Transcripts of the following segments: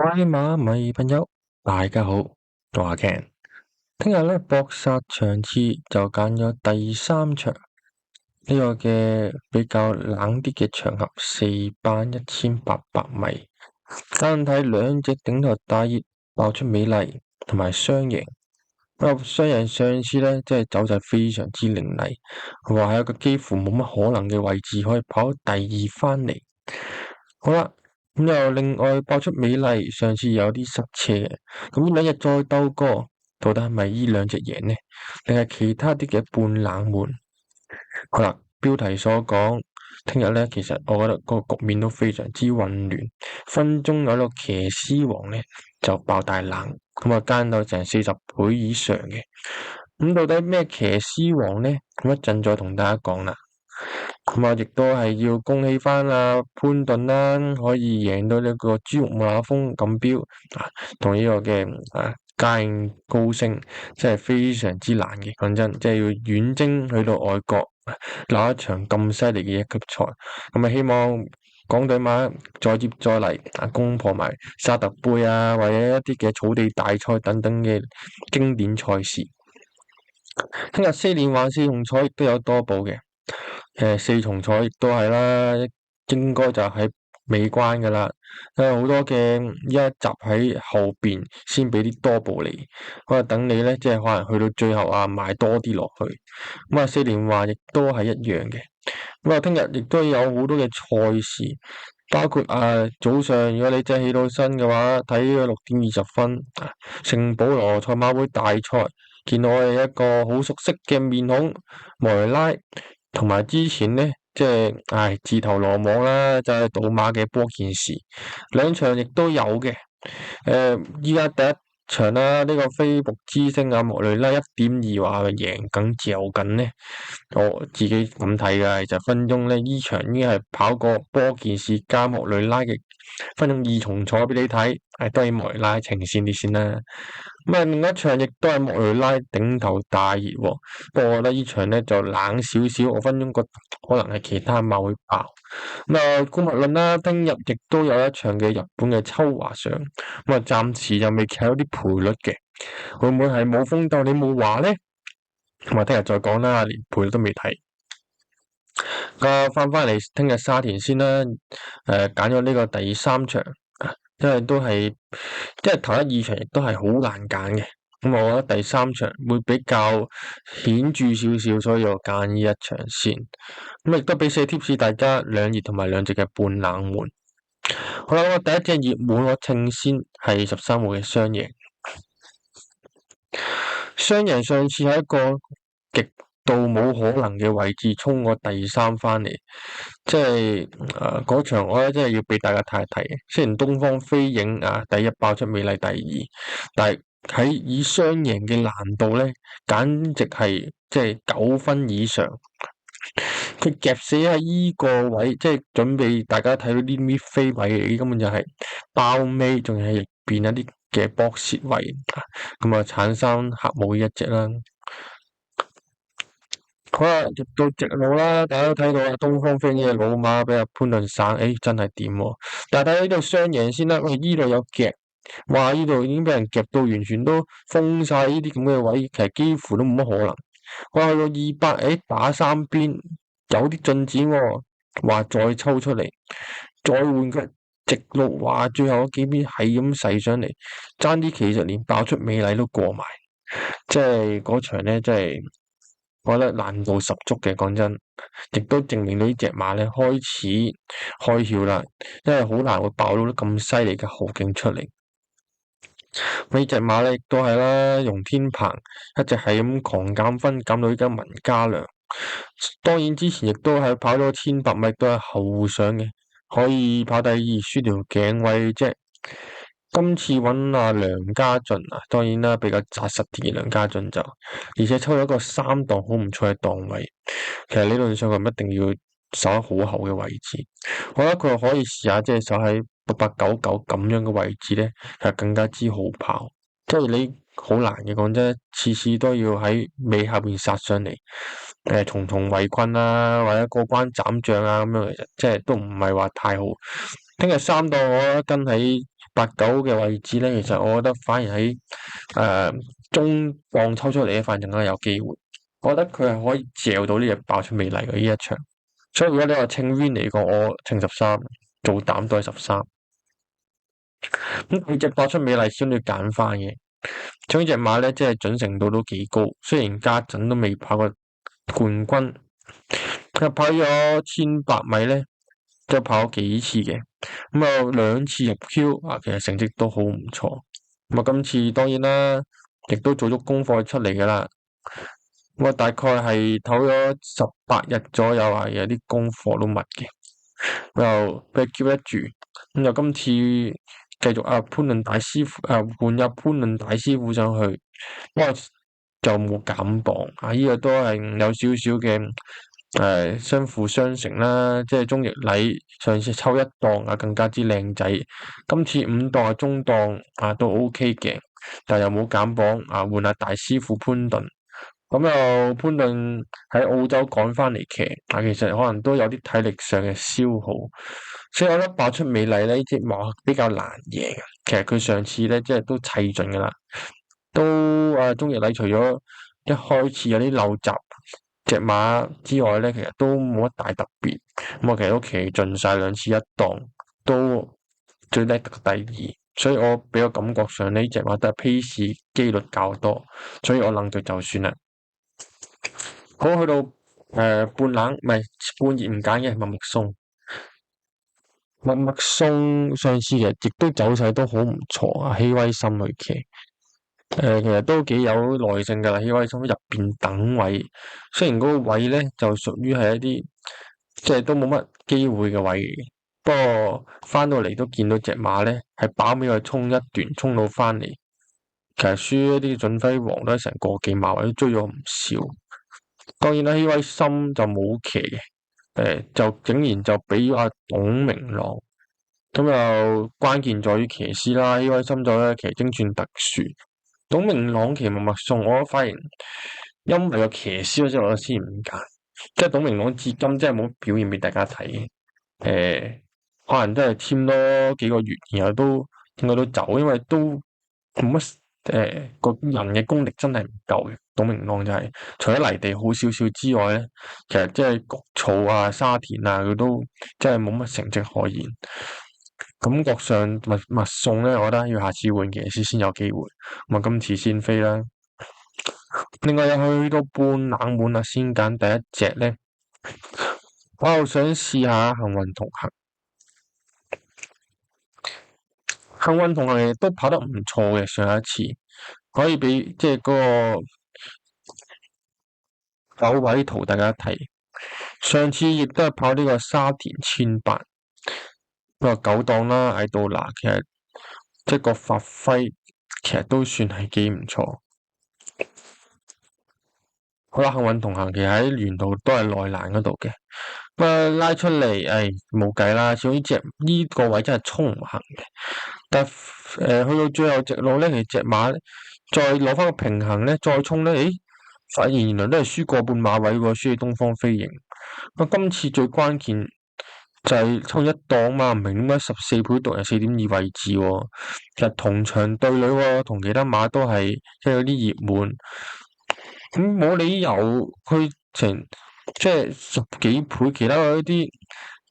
各位馬迷朋友，大家好，我係阿 Ken。聽日咧搏殺場次就揀咗第三場呢個嘅比較冷啲嘅場合，4班1800米。單睇兩隻頂頭大熱爆出美麗同埋雙贏。雙贏上次咧即係走勢非常之凌厲，話係一個幾乎冇乜可能嘅位置可以跑第二翻嚟。好啦。咁又另外爆出美麗，上次有啲塞車嘅，咁呢兩日再鬥過，到底係咪呢兩隻贏呢？定係其他啲嘅半冷門？好啦，標題所講，聽日咧，其實我覺得個局面都非常之混亂，分鐘有一個騎師王咧就爆大冷，咁啊奸到成40倍以上嘅，咁到底咩騎師王呢？咁一陣再同大家講啦。咁啊，亦都係要恭喜翻阿潘頓啦，可以贏到呢個珠穆朗瑪峰錦標啊，同呢個嘅嘉應高升，真係非常之難嘅。講真，即係要遠征去到外國，攞一場咁犀利嘅一級賽。咁啊，希望港隊馬再接再厲，攻破埋沙特杯啊，或者一啲嘅草地大賽等等嘅經典賽事。聽日4連環4重彩亦都有多寶嘅。4重彩亦都係啦，應該就喺尾關噶啦，因為好多嘅一集喺後邊先俾啲多寶嚟，可能等你咧，即係可能去到最後啊，買多啲落去。咁啊，4連環亦都係一樣嘅。咁啊，聽日亦都有好多嘅賽事，包括早上如果你真係起到身嘅話，睇呢個6點20分聖保羅賽馬會大賽，見到我哋一個好熟悉嘅面孔莫雷拉。同埋之前呢，即係自投羅網啦，就係賭馬嘅波件事，兩場亦都有嘅。依家第一場啦，呢個飛瀑之星啊，莫雷拉1.2話贏緊嚼緊呢，我自己咁睇嘅，就分鐘呢，呢場已經係跑過波件事加莫雷拉嘅分鐘2重彩俾你睇，當然莫雷拉情線啲先啦。咁啊，另一場亦都係莫雷拉頂頭大熱喎，不過我覺得呢場咧就冷少少，我分鐘覺可能係其他馬會爆。咁啊，姑勿論啦，聽日亦都有一場嘅日本嘅秋華賞，咁啊暫時就未睇到啲賠率嘅，會唔會係冇風鬥你冇話咧？咁啊，聽日再講啦，連賠率都未睇。翻嚟聽日沙田先啦，揀咗呢個第三場。因為都係，即係頭1、2場亦都係好難揀嘅，咁我覺得第三場會比較顯著少少，所以我揀呢一場先。咁亦都俾4貼士大家，兩熱同埋兩隻嘅半冷門。好啦，我第一隻熱門我稱先係13號嘅雙贏。雙贏上次係一個極度冇可能嘅位置衝過第3翻嚟，即係嗰場我咧真係要俾大家睇一睇。雖然東方飛影第1爆出美麗第2，但係喺以雙贏嘅難度咧，簡直係即係9分以上。佢夾死喺依個位，即係準備大家睇到啲咩飛位嚟，根本就係包尾，仲係入邊一啲嘅搏蝕位，咁啊產生黑帽一隻啦。好啦，入到直路啦，大家都睇到啊，東方飛影嘅老馬俾阿潘頓省，真係掂喎。但係睇呢度雙贏先啦，喂，依度有夾，哇！依度已經俾人夾到完全都封晒呢啲咁嘅位，其實幾乎都冇乜可能。哇，去到200，打3邊有啲進展喎，話再抽出嚟，再換個直路，話最後嗰幾邊係咁勢上嚟，爭啲其實連爆出美麗都過埋，即係嗰場咧，真係。我覺得難度十足嘅，講真，亦都證明到呢隻馬咧開始開竅啦，因為好難會爆到啲咁犀利嘅後勁出嚟。呢隻馬咧亦都係啦，容天鵬一直係咁狂減分，減到而家文家良。當然之前亦都係跑咗1800米，都係後上嘅，可以跑第2，輸條頸位啫。今次揾阿梁家俊當然啦，比較紮實啲嘅梁家俊就，而且抽咗一個3檔好唔錯嘅檔位，其實理論上佢唔一定要守喺好後嘅位置，我覺得佢可以試下即係守喺8899咁樣嘅位置咧，係更加之好跑，即係你好難嘅，講真，次次都要喺尾下邊殺上嚟，重重圍困啊，或者過關斬將啊咁樣，其實即係都唔係話太好。聽日3檔我跟喺8、9嘅位置咧，其實我覺得反而喺中檔抽出嚟咧，反而更加有機會。我覺得佢係可以嚼到呢隻爆出美麗嘅呢一場。所以如果你話稱 win 嚟講，我稱13，做膽都係13。咁佢隻爆出美麗先要揀翻嘅。將呢隻馬咧，即係準程度都幾高，雖然家陣都未跑過冠軍，佢跑咗1800米咧，都跑咗幾次嘅，咁啊2次入 Q 啊，其實成績都好唔錯。咁啊，今次當然啦，亦都做咗功課出嚟噶啦。我大概係唞咗18日左右啊，有啲功課都密嘅，又俾佢 keep 得住。咁又今次繼續潘頓大師傅換入潘頓大師傅上去，不過就冇減磅啊！呢個都係有少少嘅相輔相成啦。即係鍾易禮上次抽1檔啊，更加之靚仔。今次5檔啊，中檔啊都 OK 嘅，但又冇減磅啊，換下大師傅潘頓。咁又潘頓喺澳洲趕翻嚟騎，啊其實可能都有啲體力上嘅消耗，所以我覺得爆出美麗呢隻馬比較難贏。其實佢上次咧即係都砌盡噶啦，都鍾易禮除咗一開始有啲漏閘隻馬之外咧，其實都冇乜大特別。咁我其實都騎盡晒2次1檔，都最叻得第2。所以我俾我感覺上呢隻馬都係 pace 機率較多，所以我諗佢就算啦。好，去到半冷唔係半熱唔揀嘅默默送，默默送上次其實亦都走勢都好唔錯啊，希威森去騎，其實都幾有耐性噶啦，希威森入邊等位，雖然嗰個位咧就屬於係一啲即係都冇乜機會嘅位，不過翻到嚟都見到隻馬咧係飽尾去衝一段，衝到翻嚟，其實輸一啲準輝煌都係成個幾馬位，都追咗唔少。當然啦，希威森就冇騎嘅，就竟然就俾阿董明朗，咁又關鍵在於騎師啦。希威森就咧騎精算特殊，董明朗騎默默送，我發現因為個騎師嗰隻我先唔揀，即係董明朗至今真係冇表現俾大家睇，可能真係簽多幾個月，然後都應該都走，因為都冇乜。個人嘅功力真係唔夠嘅，董明朗就係除咗泥地好少少之外咧，其實即係焗草啊、沙田啊，佢都真係冇乜成績可言。感覺上默送咧，我覺得要下次換騎師先有機會。咁啊，今次先飛啦。另外又去到半冷門啦，先揀第一隻咧，我又想試下幸運同行。幸運同行亦都跑得唔錯嘅，上一次可以俾即係嗰個9位圖大家睇。上次亦都係跑呢個沙田1800，不過9檔啦，喺度嗱，其實即係個發揮其實都算係幾唔錯。好啦，幸運同行其實喺沿途都係內欄嗰度嘅，不過拉出嚟，冇計啦，始終呢個位真係衝唔行嘅。但去到最後直路咧，其實隻馬再攞翻個平衡咧，再衝咧，發現原來都係輸過半馬位喎，輸畀東方飛盈。今次最關鍵就係衝一檔嘛，唔明點解14倍獨有4.2位置喎。其實同場對壘喎，同其他馬都係即係有啲熱門。咁冇理由佢成即係10幾倍，其他嗰啲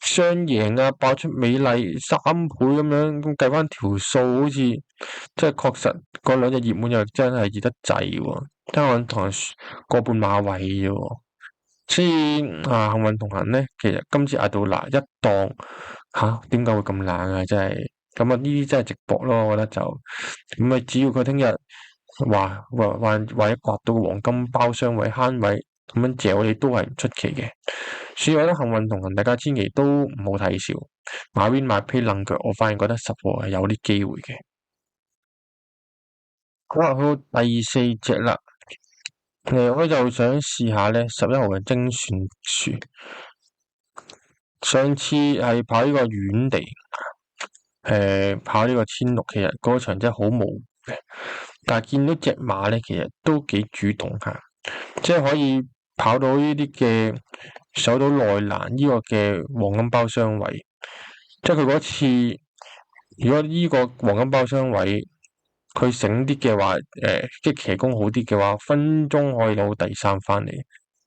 雙贏啊，爆出美麗3倍咁樣，咁計翻條數，好似即係確實嗰兩隻熱門又真係熱得滯喎，香港同人過半馬位啫喎，所以幸運同行咧，其實今次嗌到嗱一檔點解會咁冷啊？真係咁啊！呢啲真係直播咯，我覺得就咁啊，只要佢聽日。話一刮到黃金包廂位慳位咁樣借，我哋都係唔出奇嘅。所以我覺得幸運同行，大家千祈都唔好睇少。馬 win 馬 pay 愣腳，我反而覺得10號係有啲機會嘅。好啦，去到第4隻啦。我就想試下咧11號嘅精算樹。上次係跑呢個遠地，跑呢個1600，其實嗰場真係好模糊嘅。但係見到隻馬咧，其實都幾主動下，即係可以跑到呢啲嘅守到內欄呢個嘅黃金包廂位，即係佢嗰次如果呢個黃金包廂位佢醒啲嘅話，即係騎功好啲嘅話，分鐘可以攞到第三翻嚟。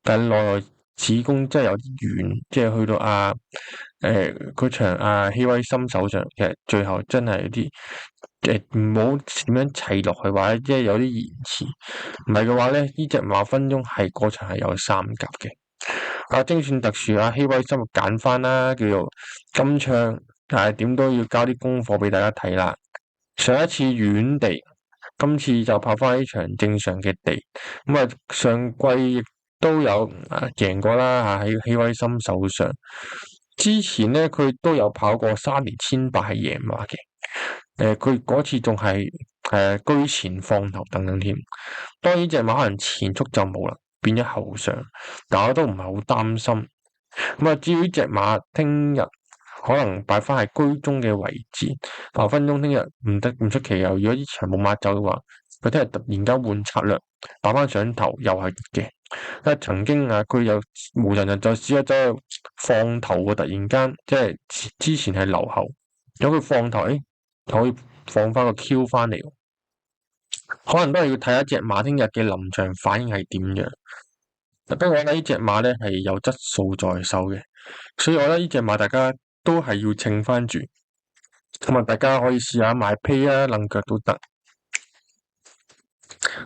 但係內子宮真係有啲遠，即係去到嗰場希威森手上，其實最後真係有啲唔好點樣砌落去，或者即係有啲延遲。唔係嘅話咧，呢隻馬分鐘係嗰場係有三甲嘅。精選特殊希威森揀翻啦，叫做金槍，但係點都要交啲功課俾大家睇啦。上一次軟地，今次就跑翻呢場正常嘅地。咁上季亦都有贏過啦喺希威森手上。之前咧佢都有跑過3年千八係贏馬嘅。佢嗰次仲係居前放頭等等添。當然隻馬可能前速就冇啦，變咗後上，但我都唔係好擔心。至於隻馬聽日可能擺翻係居中嘅位置，8分鐘聽日唔出奇又。如果呢場冇馬走嘅話，佢聽日突然間換策略，打翻上頭又係嘅。因為曾經佢有無人就試咗走去放頭喎，突然間即係之前係留後，有佢放頭，可以放翻個 Q 翻嚟，可能都係要睇下隻馬聽日嘅臨場反應係點樣。不過我覺得呢隻馬咧係有質素在手嘅，所以我覺得呢隻馬大家都係要稱翻住，咁大家可以試下買披啊，楞腳都得。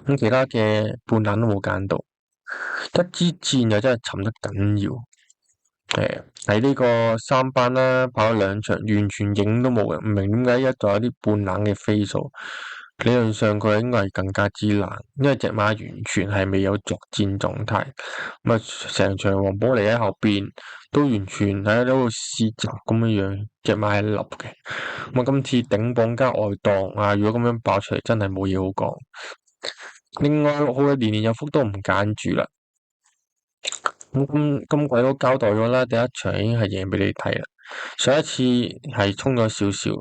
咁其他嘅半冷都冇揀到，一支箭又真係沉得緊要。喺呢個3班啦，跑咗2場，完全影都冇嘅，唔明點解一仲有啲半冷嘅飛數。理論上佢應該係更加之難，因為隻馬完全係未有作戰狀態。成場黃寶嚟喺後邊都完全喺度試閘咁樣，隻馬係立嘅。今次頂磅加外檔如果咁樣爆出嚟，真係冇嘢好講。另外6號嘅年年有福都唔揀住啦。今季都交代咗啦，第一場已經係贏俾你睇啦。上一次係衝咗少少，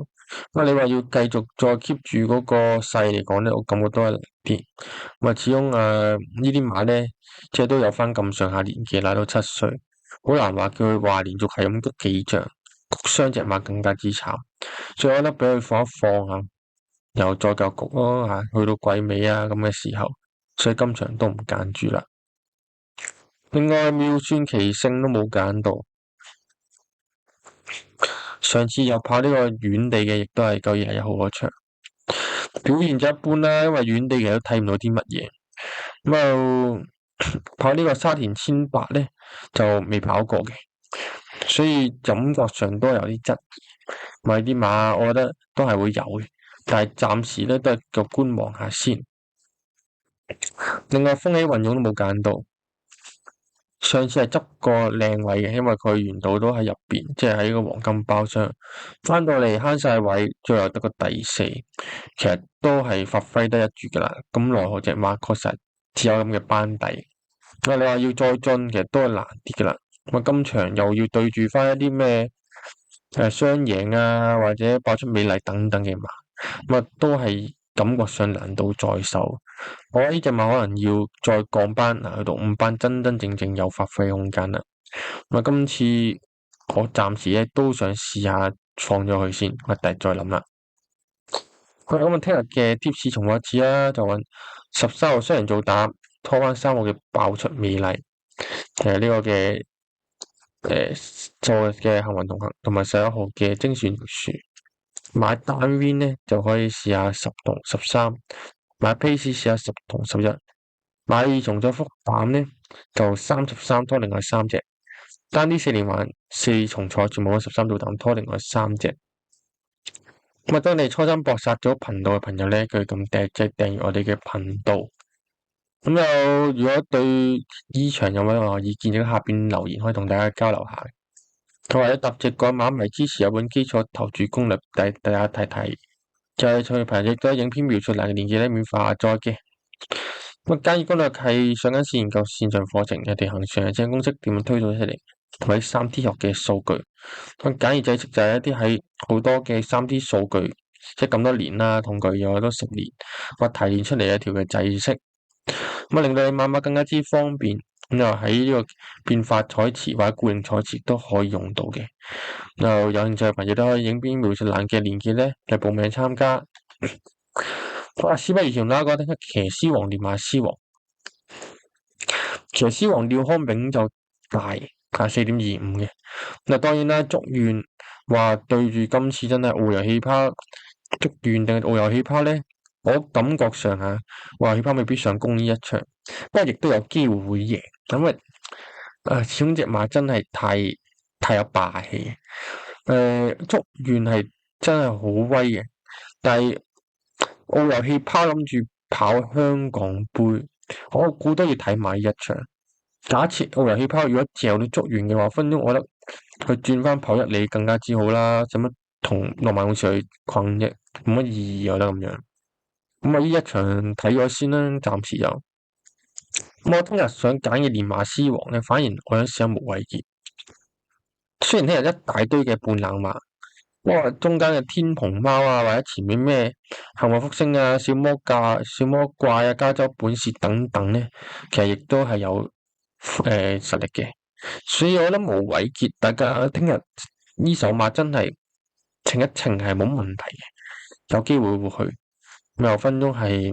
你話要繼續再 keep 住嗰個勢嚟講咧，我感覺都係難啲。始終呢啲馬咧，即係都有翻咁上下年紀啦，都7歲，好難話叫佢話連續係咁得幾仗，谷傷隻馬更加之慘。所以我覺得俾佢放一放又再夠谷咯去到季尾咁嘅時候，所以今場都唔揀住啦。另外妙算奇勝都冇揀到，上次又跑呢個遠地嘅，亦都係9月21號嗰場，表現就一般啦，因為遠地其實都睇唔到啲乜嘢。跑呢個沙田1800咧就未跑過嘅，所以感覺上都有啲質疑。啲馬我覺得都係會有嘅，但係暫時咧都係個觀望下先。另外風起雲湧都冇揀到。上次係執個靚位嘅，因為佢沿途都喺入邊，即係喺個黃金包廂。翻到嚟慳晒位，最後得個第4，其實都係發揮得一絕噶啦。咁奈何隻馬確實只有咁嘅班底。你話要再進，其實都係難啲噶啦。今場又要對住翻一啲咩雙贏或者爆出美麗等等嘅馬，都係感覺上難度在手。我覺得呢隻馬可能要再降班去到5班，真真正正有發揮空間啦。今次我暫時咧都想試下放咗佢先，我第日再諗啦。咁聽日嘅 tips 重複一次啦，就揾13號雙人做膽，拖翻3號嘅爆出美麗，呢個嘅做嘅幸運同行，同埋11號嘅精選特殊。買單 win 咧就可以試下10同13，買 pace 試下10同11，買2重再複膽咧就33拖另外3隻，單啲4連環4重彩全部都13做膽拖另外3隻。當你初心搏殺咗頻道嘅朋友咧，佢咁訂閱我哋嘅頻道。如果對呢場有乜話意見，喺下邊留言可以同大家交流下。佢或者搭隻個馬迷支持有本基礎投注攻略，大家睇睇。就係隨朋友亦都喺影片描述欄嘅鏈接咧，免費下載嘅。簡易攻略係上緊試研究線上課程，有哋行上嘅正公式點樣推導出嚟，同埋 3D 學嘅數據。簡易制式就係一啲喺好多嘅 3D 數據，即係咁多年啦，統計咗都10年，提煉出嚟一條嘅制式，令到你買馬更加之方便。咁又喺呢個變化彩池或者固定彩池都可以用到嘅。又有興趣嘅朋友都可以影邊描述欄嘅連結咧嚟報名參加。好啦，事不宜遲，啦，講睇下騎師王練馬師王。騎師王廖康炳就大4.25嘅。咁當然啦，祝願話對住今次真係遨遊氣泡，祝願定係遨遊氣泡咧，我感覺上遨遊氣泡未必上攻呢一場，不過亦都有機會會贏，因為始終隻馬真係太有霸氣。祝願係真係好威嘅，但係遨遊氣泡諗住跑香港杯，我估都要睇埋一場。假設遨遊氣泡如果嚼到祝願嘅話，分鐘我覺得佢轉翻跑1里更加之好啦，使乜同諾曼勇士去困啫，冇乜意義，我覺得咁樣。咁呢一場睇咗先啦，暫時就。咁我聽日想揀嘅練馬師王咧，反而我想試下無畏傑。雖然聽日一大堆嘅半冷馬，不過中間嘅天蓬貓啊，或者前面咩幸運福星啊、小魔怪啊、加州本事等等咧，其實亦都係有實力嘅。所以我覺得無畏傑，大家聽日呢手馬真係稱一稱係冇問題嘅，有機會會去。又分鐘係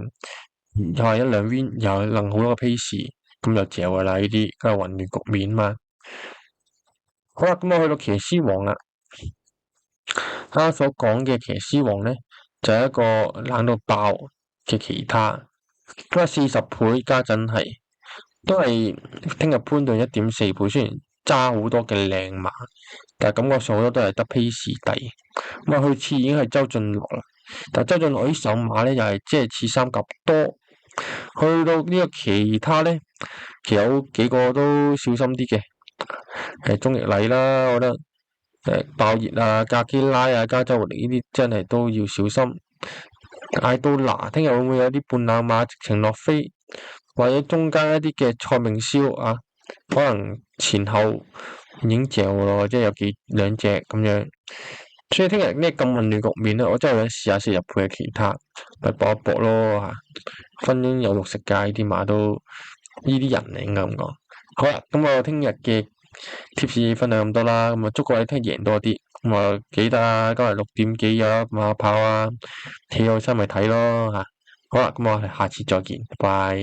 又係1-2 win，又能好多個 pace，咁就嚼噶啦呢啲，咁係混亂局面嘛。好啦，咁我去到騎師王啦。啱啱所講嘅騎師王咧，就係一個冷到爆嘅其他，咁啊40倍家陣係都係聽日潘頓1.4倍，雖然揸好多嘅靚馬，但係感覺上好多都係得 pace 低。咁啊，去次已經係周俊樂啦，但係周俊樂呢手馬咧又係即係似三甲多，去到呢個其他咧，其實有幾個都小心啲嘅，鍾易禮啦，我覺得。爆熱啊、格基拉啊、加州活力呢啲真係都要小心。艾杜拿聽日會唔會有啲半冷馬直情落飛，或者中間一啲嘅蔡明霄啊，可能前後已經嚼咯，即係有兩隻咁樣。所以聽日呢咁混亂局面咧，我真係想試下40倍嘅其他，咪搏一搏咯嚇。分鐘有肉食界啲馬都呢啲人嚟應該咁講。好啦，咁我聽日嘅貼士分享咁多啦，咁啊祝各位聽日贏多啲，咁啊記得啊，今日6點幾有馬跑啊，睇好新咪睇咯嚇。好啦，咁我哋下次再見，拜拜。